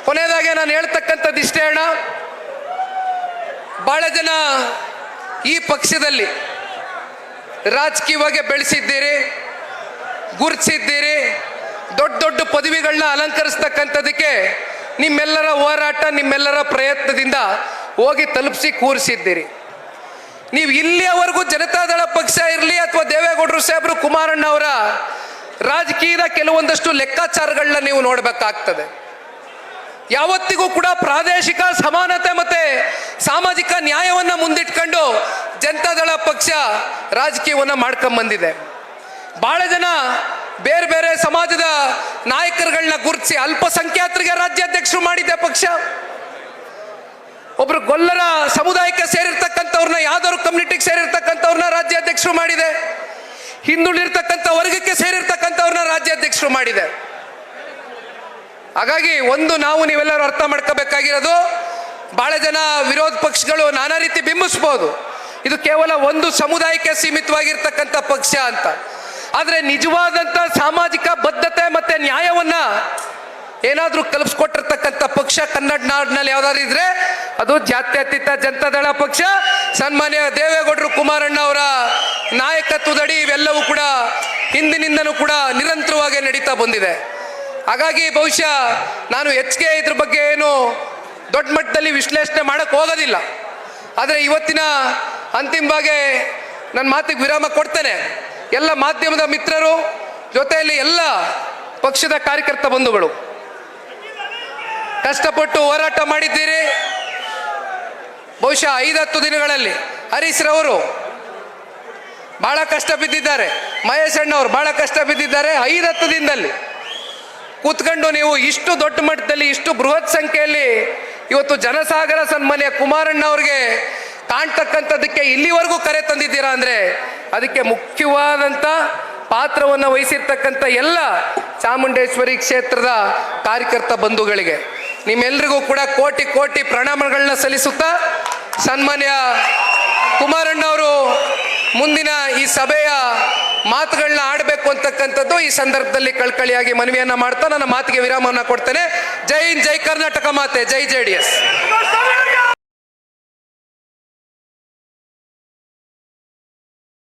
ಕೊನೆಯದಾಗೆ ನಾನು ಹೇಳ್ತಕ್ಕಂಥದ್ದು ಇಷ್ಟೇ ಅಣ್ಣ, ಬಹಳ ಜನ ಈ ಪಕ್ಷದಲ್ಲಿ ರಾಜಕೀಯವಾಗಿ ಬೆಳೆಸಿದ್ದೀರಿ, ಗುರುತಿಸಿದ್ದೀರಿ, ದೊಡ್ಡ ದೊಡ್ಡ ಪದವಿಗಳನ್ನ ಅಲಂಕರಿಸ್ತಕ್ಕಂಥದಕ್ಕೆ ನಿಮ್ಮೆಲ್ಲರ ಹೋರಾಟ, ನಿಮ್ಮೆಲ್ಲರ ಪ್ರಯತ್ನದಿಂದ ಹೋಗಿ ತಲುಪಿಸಿ ಕೂರಿಸಿದ್ದೀರಿ. ನೀವು ಇಲ್ಲಿಯವರೆಗೂ ಜನತಾದಳ ಪಕ್ಷ ಇರಲಿ ಅಥವಾ ದೇವೇಗೌಡರು ಸಾಹೇಬರು, ಕುಮಾರಣ್ಣ ಅವರ ರಾಜಕೀಯದ ಕೆಲವೊಂದಷ್ಟು ಲೆಕ್ಕಾಚಾರಗಳನ್ನ ನೀವು ನೋಡಬೇಕಾಗ್ತದೆ. ಯಾವತ್ತಿಗೂ ಕೂಡ ಪ್ರಾದೇಶಿಕ ಸಮಾನತೆ ಮತ್ತೆ ಸಾಮಾಜಿಕ ನ್ಯಾಯವನ್ನ ಮುಂದಿಟ್ಕೊಂಡು ಜನತಾದಳ ಪಕ್ಷ ರಾಜಕೀಯವನ್ನ ಮಾಡ್ಕೊಂಬಂದಿದೆ. ಬಹಳ ಜನ ಬೇರೆ ಬೇರೆ ಸಮಾಜದ ನಾಯಕರುಗಳನ್ನ ಗುರುತಿಸಿ ಅಲ್ಪಸಂಖ್ಯಾತರಿಗೆ ರಾಜ್ಯಾಧ್ಯಕ್ಷರು ಮಾಡಿದೆ ಪಕ್ಷ. ಒಬ್ರು ಗೊಲ್ಲರ ಸಮುದಾಯಕ್ಕೆ ಸೇರಿರ್ತಕ್ಕಂಥವ್ರನ್ನ, ಯಾವ್ದಾದ್ರು ಕಮ್ಯುನಿಟಿಗೆ ಸೇರಿರ್ತಕ್ಕಂಥವ್ರನ್ನ ರಾಜ್ಯಾಧ್ಯಕ್ಷರು ಮಾಡಿದೆ. ಹಿಂದುಳಿರ್ತಕ್ಕಂಥ ವರ್ಗಕ್ಕೆ ಸೇರಿರ್ತಕ್ಕಂಥವ್ರನ್ನ ರಾಜ್ಯಾಧ್ಯಕ್ಷರು ಮಾಡಿದೆ. ಹಾಗಾಗಿ ಒಂದು ನಾವು ನೀವೆಲ್ಲರೂ ಅರ್ಥ ಮಾಡ್ಕೋಬೇಕಾಗಿರೋದು, ಬಹಳ ಜನ ವಿರೋಧ ಪಕ್ಷಗಳು ನಾನಾ ರೀತಿ ಬಿಂಬಿಸ್ಬೋದು, ಇದು ಕೇವಲ ಒಂದು ಸಮುದಾಯಕ್ಕೆ ಸೀಮಿತವಾಗಿರ್ತಕ್ಕಂಥ ಪಕ್ಷ ಅಂತ. ಆದರೆ ನಿಜವಾದಂಥ ಸಾಮಾಜಿಕ ಬದ್ಧತೆ ಮತ್ತೆ ನ್ಯಾಯವನ್ನ ಏನಾದ್ರೂ ಕಲ್ಪಿಸ್ಕೊಟ್ಟಿರ್ತಕ್ಕಂಥ ಪಕ್ಷ ಕನ್ನಡ ನಾಡಿನಲ್ಲಿ ಯಾವ್ದಾದ್ರು ಇದ್ರೆ ಅದು ಜಾತ್ಯತೀತ ಜನತಾದಳ ಪಕ್ಷ. ಸನ್ಮಾನ್ಯ ದೇವೇಗೌಡರು, ಕುಮಾರಣ್ಣ ಅವರ ನಾಯಕತ್ವದಡಿ ಇವೆಲ್ಲವೂ ಕೂಡ ಹಿಂದಿನಿಂದನೂ ಕೂಡ ನಿರಂತರವಾಗಿ ನಡೀತಾ ಬಂದಿದೆ. ಹಾಗಾಗಿ ಬಹುಶಃ ನಾನು ಹೆಚ್ಚಿಗೆ ಇದ್ರ ಬಗ್ಗೆ ಏನು ದೊಡ್ಡ ಮಟ್ಟದಲ್ಲಿ ವಿಶ್ಲೇಷಣೆ ಮಾಡಕ್ಕೆ ಹೋಗೋದಿಲ್ಲ. ಆದರೆ ಇವತ್ತಿನ ಅಂತಿಮವಾಗಿ ನನ್ನ ಮಾತಿಗೆ ವಿರಾಮ ಕೊಡ್ತೇನೆ. ಎಲ್ಲ ಮಾಧ್ಯಮದ ಮಿತ್ರರು ಜೊತೆಯಲ್ಲಿ ಎಲ್ಲ ಪಕ್ಷದ ಕಾರ್ಯಕರ್ತ ಬಂಧುಗಳು ಕಷ್ಟಪಟ್ಟು ಹೋರಾಟ ಮಾಡಿದ್ದೀರಿ. ಬಹುಶಃ 5-10 ದಿನಗಳಲ್ಲಿ ಹರೀಶ್ ರವರು ಬಹಳ ಕಷ್ಟ ಬಿದ್ದಿದ್ದಾರೆ, ಮಹೇಶ್ ಅಣ್ಣವರು ಬಹಳ ಕಷ್ಟ ಬಿದ್ದಿದ್ದಾರೆ. 5-10 ದಿನದಲ್ಲಿ ಕೂತ್ಕೊಂಡು ನೀವು ಇಷ್ಟು ದೊಡ್ಡ ಮಟ್ಟದಲ್ಲಿ, ಇಷ್ಟು ಬೃಹತ್ ಸಂಖ್ಯೆಯಲ್ಲಿ ಇವತ್ತು ಜನಸಾಗರ ಸನ್ಮಾನ್ಯ ಕುಮಾರಣ್ಣ ಅವ್ರಿಗೆ ಕಾಣ್ತಕ್ಕಂಥದ್ದಕ್ಕೆ ಇಲ್ಲಿವರೆಗೂ ಕರೆ ತಂದಿದ್ದೀರಾ ಅಂದರೆ ಅದಕ್ಕೆ ಮುಖ್ಯವಾದಂಥ ಪಾತ್ರವನ್ನು ವಹಿಸಿರ್ತಕ್ಕಂಥ ಎಲ್ಲ ಚಾಮುಂಡೇಶ್ವರಿ ಕ್ಷೇತ್ರದ ಕಾರ್ಯಕರ್ತ ಬಂಧುಗಳಿಗೆ ನಿಮ್ಮೆಲ್ಲರಿಗೂ ಕೂಡ ಕೋಟಿ ಕೋಟಿ ಪ್ರಣಾಮಗಳನ್ನ ಸಲ್ಲಿಸುತ್ತಾ, ಸನ್ಮಾನ್ಯ ಕುಮಾರಣ್ಣ ಅವರು ಮುಂದಿನ ಈ ಸಭೆಯ ಮಾತುಗಳನ್ನ ಆಡಬೇಕು ಅಂತಕ್ಕಂಥದ್ದು ಈ ಸಂದರ್ಭದಲ್ಲಿ ಕಳ್ಕಳಿಯಾಗಿ ಮನವಿಯನ್ನ ಮಾಡ್ತಾ ನನ್ನ ಮಾತಿಗೆ ವಿರಾಮವನ್ನು ಕೊಡ್ತೇನೆ. ಜೈ ಹಿಂದ್, ಜೈ ಕರ್ನಾಟಕ ಮಾತೆ, ಜೈ JDS.